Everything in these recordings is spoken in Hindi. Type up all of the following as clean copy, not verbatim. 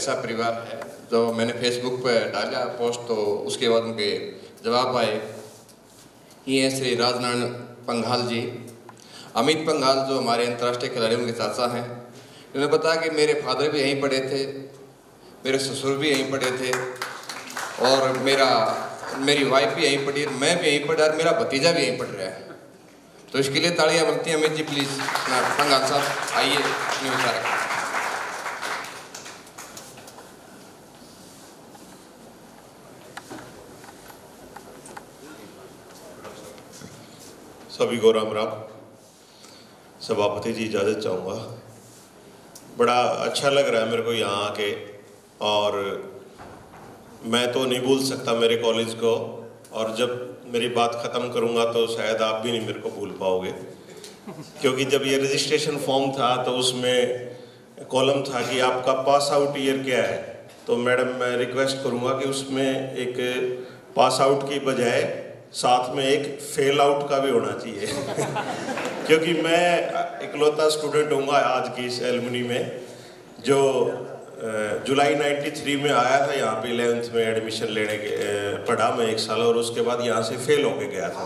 ऐसा परिवार है। तो मैंने फेसबुक पर डाला पोस्ट, तो उसके बाद उनके जवाब आए। ये हैं श्री राजनारायण पंघाल जी, अमित पंघाल जो हमारे अंतर्राष्ट्रीय खिलाड़ियों के चाचा हैं। उन्होंने बताया कि मेरे फादर भी यहीं पढ़े थे, मेरे ससुर भी यहीं पढ़े थे, और मेरी वाइफ भी यहीं पढ़ी, मैं भी यहीं पढ़ा और मेरा भतीजा भी यहीं पढ़ रहा है। तो इसके लिए तालियां बनती हैं। अमित जी प्लीज, पंघाल साहब आइए अपने विचार रखें। सभी को राम राम। सभापति जी इजाज़त चाहूँगा। बड़ा अच्छा लग रहा है मेरे को यहाँ आके, और मैं तो नहीं भूल सकता मेरे कॉलेज को, और जब मेरी बात ख़त्म करूँगा तो शायद आप भी नहीं मेरे को भूल पाओगे, क्योंकि जब ये रजिस्ट्रेशन फॉर्म था तो उसमें कॉलम था कि आपका पास आउट ईयर क्या है। तो मैडम मैं रिक्वेस्ट करूँगा कि उसमें एक पास आउट की बजाय साथ में एक फेल आउट का भी होना चाहिए क्योंकि मैं इकलौता स्टूडेंट हूँगा आज की इस एलुमनी में जो जुलाई 93 में आया था यहाँ पे 11th में एडमिशन लेने के पढ़ा मैं 1 साल, और उसके बाद यहाँ से फेल होके गया था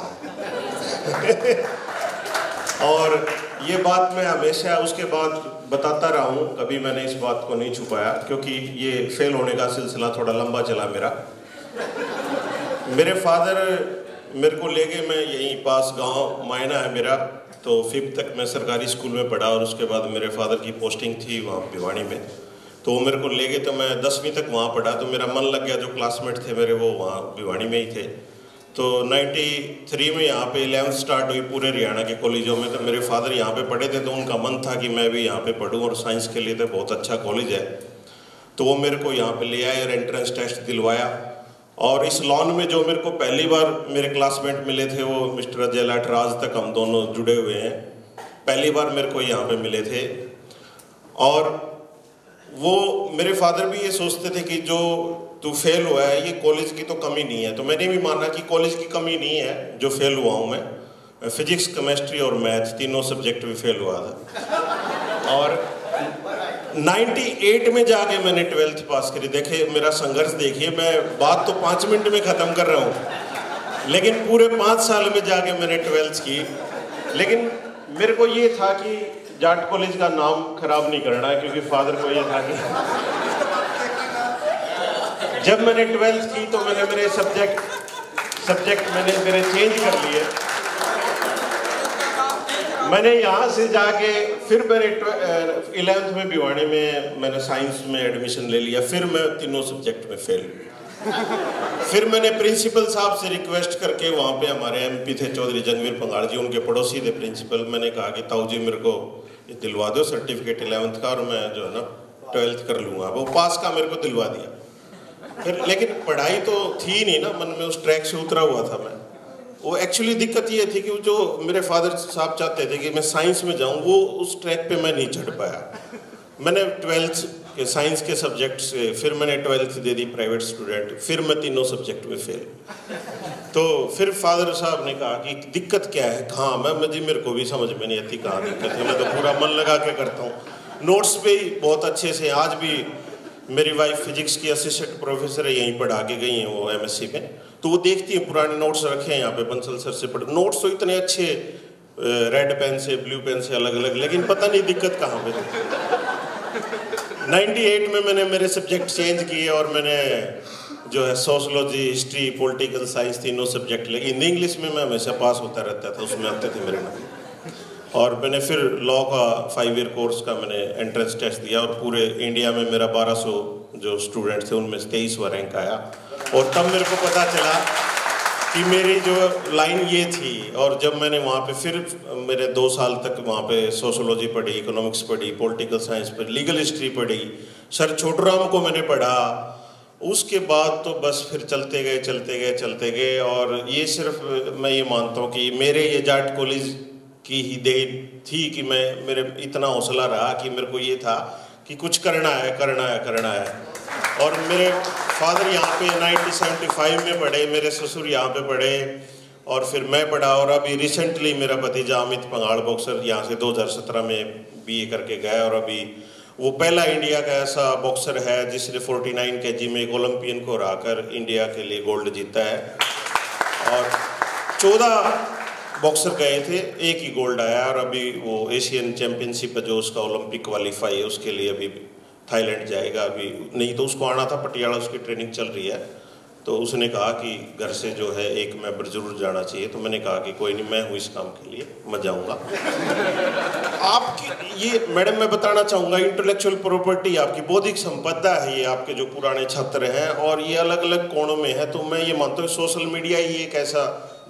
और ये बात मैं हमेशा उसके बाद बताता रहा हूँ, कभी मैंने इस बात को नहीं छुपाया, क्योंकि ये फेल होने का सिलसिला थोड़ा लंबा चला मेरा। मेरे फादर मेरे को ले गए, मैं यहीं पास गांव मायना है मेरा, तो 5th तक मैं सरकारी स्कूल में पढ़ा, और उसके बाद मेरे फादर की पोस्टिंग थी वहाँ भिवानी में, तो वो मेरे को ले गए। तो मैं 10वीं तक वहाँ पढ़ा, तो मेरा मन लग गया। जो क्लासमेट थे मेरे वो वहाँ भिवानी में ही थे। तो 93 में यहाँ पे 11th स्टार्ट हुई पूरे हरियाणा के कॉलेजों में, तो मेरे फादर यहाँ पे पढ़े थे, तो उनका मन था कि मैं भी यहाँ पे पढ़ूँ, और साइंस के लिए तो बहुत अच्छा कॉलेज है। तो वो मेरे को यहाँ पे ले आए और एंट्रेंस टेस्ट दिलवाया, और इस लॉन में जो मेरे को पहली बार मेरे क्लासमेट मिले थे वो मिस्टर अजय लाठ, आज तक हम दोनों जुड़े हुए हैं, पहली बार मेरे को यहाँ पे मिले थे। और वो मेरे फादर भी ये सोचते थे कि जो तू फेल हुआ है ये कॉलेज की तो कमी नहीं है। तो मैंने भी माना कि कॉलेज की कमी नहीं है जो फेल हुआ हूँ मैं। फिजिक्स, केमिस्ट्री और मैथ तीनों सब्जेक्ट में फेल हुआ था, और 98 में जाके मैंने 12th पास करी। देखे मेरा संघर्ष देखिए, मैं बात तो 5 मिनट में ख़त्म कर रहा हूँ, लेकिन पूरे 5 साल में जाके मैंने 12th की। लेकिन मेरे को ये था कि जाट कॉलेज का नाम खराब नहीं करना है, क्योंकि फादर को ये था कि जब मैंने 12th की तो मैंने मेरे सब्जेक्ट मैंने मेरे चेंज कर लिए। मैंने यहाँ से जाके फिर मैंने 11th में भिवानी में मैंने साइंस में एडमिशन ले लिया, फिर मैं तीनों सब्जेक्ट में फेल। फिर मैंने प्रिंसिपल साहब से रिक्वेस्ट करके, वहाँ पे हमारे एमपी थे चौधरी जंगवीर पंघाल जी, उनके पड़ोसी थे प्रिंसिपल, मैंने कहा कि ताऊ जी मेरे को दिलवा दो सर्टिफिकेट 11th का, और मैं जो है ना 12th कर लूँगा। वो पास का मेरे को दिलवा दिया। फिर लेकिन पढ़ाई तो थी नहीं ना मन में, उस ट्रैक से उतरा हुआ था मैं। वो एक्चुअली दिक्कत ये थी कि जो मेरे फादर साहब चाहते थे कि मैं साइंस में जाऊँ, वो उस ट्रैक पे मैं नहीं चढ़ पाया। मैंने 12th के साइंस के सब्जेक्ट से, फिर मैंने 12th दे दी प्राइवेट स्टूडेंट, फिर मैं तीनों सब्जेक्ट में फेल। तो फिर फादर साहब ने कहा कि दिक्कत क्या है, कहाँ मैं जी मेरे को भी समझ में नहीं आती कहाँ दिक्कत है, मैं तो पूरा मन लगा के करता हूँ। नोट्स पे ही बहुत अच्छे से, आज भी मेरी वाइफ फिजिक्स की असिस्टेंट प्रोफेसर है, यहीं पढ़ा के गई हैं वो MSc में, तो वो देखती है पुराने नोट्स रखे हैं यहाँ पे, बंसल सर से पढ़। नोट्स तो इतने अच्छे, रेड पेन से ब्लू पेन से अलग अलग, लेकिन पता नहीं दिक्कत कहाँ पे थी। 98 में मैंने मेरे सब्जेक्ट चेंज किए, और मैंने जो है सोशलॉजी, हिस्ट्री, पॉलिटिकल साइंस तीनों सब्जेक्ट ले। हिंदी इंग्लिश में मैं हमेशा पास होता रहता था, उसमें आते थे मेरे नाम। और मैंने फिर लॉ का 5 ईयर कोर्स का मैंने एंट्रेंस टेस्ट दिया, और पूरे इंडिया में मेरा 1200 जो स्टूडेंट थे उनमें 23वां रैंक आया। और तब मेरे को पता चला कि मेरी जो लाइन ये थी। और जब मैंने वहाँ पे फिर मेरे 2 साल तक वहाँ पे सोशोलॉजी पढ़ी, इकोनॉमिक्स पढ़ी, पॉलिटिकल साइंस पढ़ी, लीगल हिस्ट्री पढ़ी, सर छोटूराम को मैंने पढ़ा। उसके बाद तो बस फिर चलते गए। और ये सिर्फ मैं ये मानता हूँ कि मेरे ये जाट कॉलेज की ही देन थी कि मेरे इतना हौसला रहा कि मेरे को ये था कि कुछ करना है। और मेरे फादर यहाँ पे 1975 में पढ़े, मेरे ससुर यहाँ पे पढ़े, और फिर मैं पढ़ा। और अभी रिसेंटली मेरा भतीजा अमित पंघाल बॉक्सर यहाँ से 2017 में BA करके गया, और अभी वो पहला इंडिया का ऐसा बॉक्सर है जिसने 49 केजी में एक ओलंपियन को हराकर इंडिया के लिए गोल्ड जीता है। और 14 बॉक्सर गए थे, एक ही गोल्ड आया। और अभी वो एशियन चैंपियनशिप जो उसका ओलंपिक क्वालिफाई है उसके लिए अभी थाईलैंड जाएगा। अभी नहीं तो उसको आना था पटियाला, उसकी ट्रेनिंग चल रही है। तो उसने कहा कि घर से जो है एक मेंबर जरूर जाना चाहिए। तो मैंने कहा कि कोई नहीं, मैं हूँ इस काम के लिए, मैं जाऊँगा। आपकी ये मैडम मैं बताना चाहूँगा, इंटेलेक्चुअल प्रॉपर्टी आपकी बौद्धिक संपदा है, ये आपके जो पुराने छात्र हैं और ये अलग अलग कोणों में है। तो मैं ये मानता हूँ सोशल मीडिया ही एक ऐसा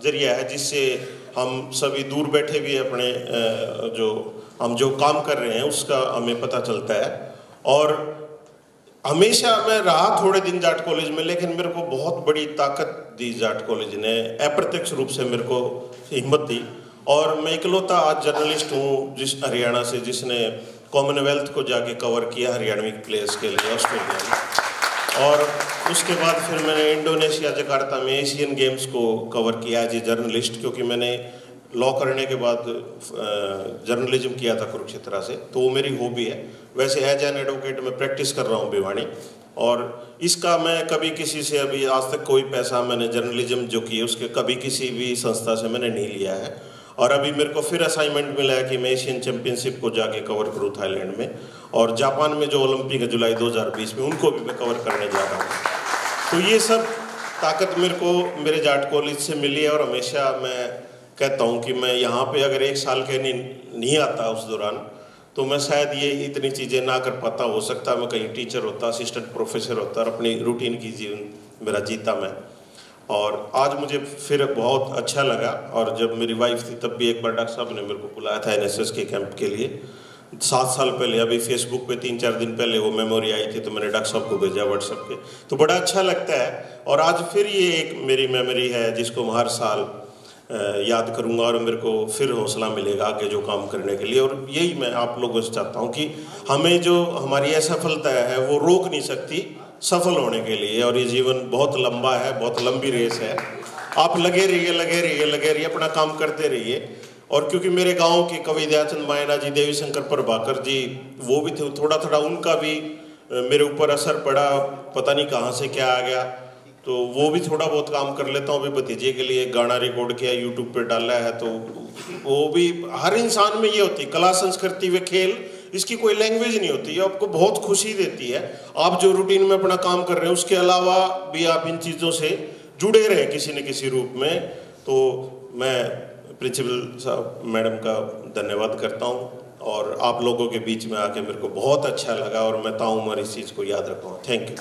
जरिया है जिससे हम सभी दूर बैठे भी अपने हम जो काम कर रहे हैं उसका हमें पता चलता है। और हमेशा मैं रहा थोड़े दिन जाट कॉलेज में, लेकिन मेरे को बहुत बड़ी ताकत दी जाट कॉलेज ने, अप्रत्यक्ष रूप से मेरे को हिम्मत दी। और मैं इकलौता आज जर्नलिस्ट हूँ जिस हरियाणा से जिसने कॉमनवेल्थ को जाके कवर किया हरियाणवी प्लेयर्स के लिए ऑस्ट्रेलिया में। और उसके बाद फिर मैंने इंडोनेशिया जकार्ता में एशियन गेम्स को कवर किया एज ए जर्नलिस्ट, क्योंकि मैंने लॉ करने के बाद जर्नलिज्म किया था कुरुक्षेत्र से, तो वो मेरी हॉबी है। वैसे एज एन एडवोकेट मैं प्रैक्टिस कर रहा हूँ भिवानी, और इसका मैं कभी किसी से अभी आज तक कोई पैसा मैंने जर्नलिज्म जो की उसके कभी किसी भी संस्था से मैंने नहीं लिया है। और अभी मेरे को फिर असाइनमेंट मिला है कि मैं एशियन चैंपियनशिप को जाके कवर करूँ थाईलैंड में, और जापान में जो ओलंपिक है जुलाई 2020 में उनको भी मैं कवर करने जा रहा हूँ। तो ये सब ताकत मेरे को मेरे जाट कॉलेज से मिली है। और हमेशा मैं कहता हूँ कि मैं यहाँ पे अगर एक साल के नहीं आता उस दौरान, तो मैं शायद ये इतनी चीज़ें ना कर पाता। हो सकता मैं कहीं टीचर होता, असिस्टेंट प्रोफेसर होता और अपनी रूटीन की जीवन मेरा जीता मैं। और आज मुझे फिर बहुत अच्छा लगा। और जब मेरी वाइफ थी तब भी एक बार डॉक्टर साहब ने मेरे को बुलाया था NSS के कैंप के लिए 7 साल पहले। अभी फेसबुक पे 3-4 दिन पहले वो मेमोरी आई थी, तो मैंने डॉक्टर साहब को भेजा व्हाट्सएप पे, तो बड़ा अच्छा लगता है। और आज फिर ये एक मेरी मेमोरी है जिसको मैं हर साल याद करूंगा, और मेरे को फिर हौसला मिलेगा आगे जो काम करने के लिए। और यही मैं आप लोगों से चाहता हूँ कि हमें जो हमारी असफलता है वो रोक नहीं सकती सफल होने के लिए। और ये जीवन बहुत लंबा है, बहुत लंबी रेस है। आप लगे रहिए, लगे रहिए, लगे रहिए, अपना काम करते रहिए। और क्योंकि मेरे गांव के कवि दयाचंद मायना जी, देवी शंकर प्रभाकर जी, वो भी थे, थोड़ा थोड़ा उनका भी मेरे ऊपर असर पड़ा, पता नहीं कहाँ से क्या आ गया। तो वो भी थोड़ा बहुत काम कर लेता हूँ। अभी भतीजे के लिए गाना रिकॉर्ड किया, यूट्यूब पे डाला है। तो वो भी हर इंसान में ये होती है, कला संस्कृति व खेल, इसकी कोई लैंग्वेज नहीं होती है। आपको बहुत खुशी देती है। आप जो रूटीन में अपना काम कर रहे हैं उसके अलावा भी आप इन चीज़ों से जुड़े रहे किसी न किसी रूप में। तो मैं प्रिंसिपल साहब मैडम का धन्यवाद करता हूँ। और आप लोगों के बीच में आके मेरे को बहुत अच्छा लगा, और मैं ताउम्र इस चीज़ को याद रखूँगा। Thank you.